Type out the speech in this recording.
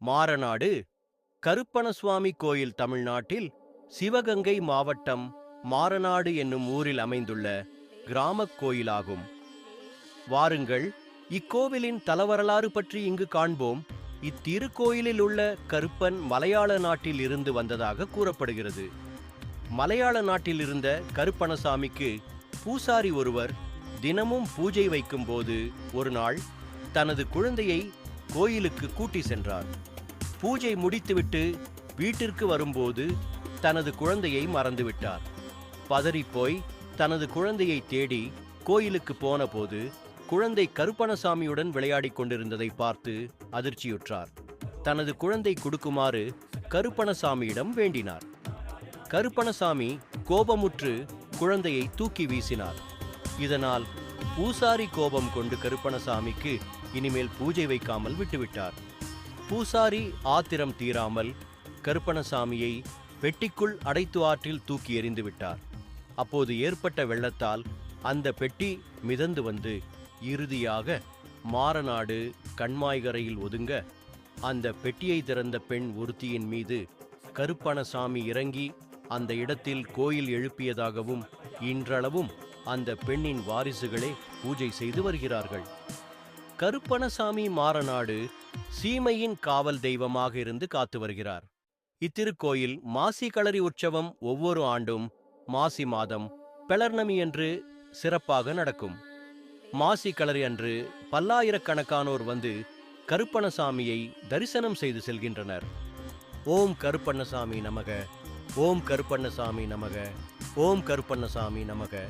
மாரநாடு கருப்பணசுவாமி கோயில் தமிழ்நாட்டில் சிவகங்கை மாவட்டம் மாரநாடு என்னும் ஊரில் அமைந்துள்ள கிராமக் கோயிலாகும். வாருங்கள், இக்கோவிலின் தலவரலாறு பற்றி இங்கு காண்போம். இத்திருக்கோயிலில் உள்ள கருப்பன் மலையாள நாட்டில் இருந்து வந்ததாக கூறப்படுகிறது. மலையாள நாட்டில் இருந்த கருப்பணசாமிக்கு பூசாரி ஒருவர் தினமும் பூஜை வைக்கும்போது ஒரு நாள் தனது குழந்தையை கோயிலுக்கு கூட்டி சென்றார். பூஜை முடித்துவிட்டு வீட்டிற்கு வரும்போது தனது குழந்தையை மறந்துவிட்டார். பதறிப்போய் தனது குழந்தையை தேடி கோயிலுக்கு போனபோது குழந்தை கருப்பணசாமியுடன் விளையாடிக் கொண்டிருந்ததை பார்த்து அதிர்ச்சியுற்றார். தனது குழந்தை கொடுக்குமாறு கருப்பணசாமியிடம் வேண்டினார். கருப்பணசாமி கோபமுற்று குழந்தையை தூக்கி வீசினார். இதனால் பூசாரி கோபம் கொண்டு கருப்பணசாமிக்கு இனிமேல் பூஜை வைக்காமல் விட்டுவிட்டார். பூசாரி ஆத்திரம் தீராமல் கருப்பணசாமியை பெட்டிக்குள் அடைத்து ஆற்றில் தூக்கி எறிந்து விட்டார். அப்போது ஏற்பட்ட வெள்ளத்தால் அந்த பெட்டி மிதந்து வந்து இறுதியாக மாரநாடு கண்மாய்கரையில் ஒதுங்க, அந்த பெட்டியை திறந்த பெண் ஒருத்தியின் மீது கருப்பணசாமி இறங்கி அந்த இடத்தில் கோயில் எழுப்பியதாகவும் இன்றளவும் அந்த பெண்ணின் வாரிசுகளே பூஜை செய்து வருகிறார்கள். கருப்பணசாமி மாரநாடு சீமையின் காவல் தெய்வமாக இருந்து காத்து வருகிறார். இத்திருக்கோயில் மாசி களரி உற்சவம் ஒவ்வொரு ஆண்டும் மாசி மாதம் பெளர்ணமி என்று சிறப்பாக நடக்கும். மாசி களரி அன்று பல்லாயிரக்கணக்கானோர் வந்து கருப்பணசாமியை தரிசனம் செய்து செல்கின்றனர். ஓம் கருப்பண்ணசாமி நமக, ஓம் கருப்பண்ணசாமி நமக, ஓம் கருப்பண்ணசாமி நமக.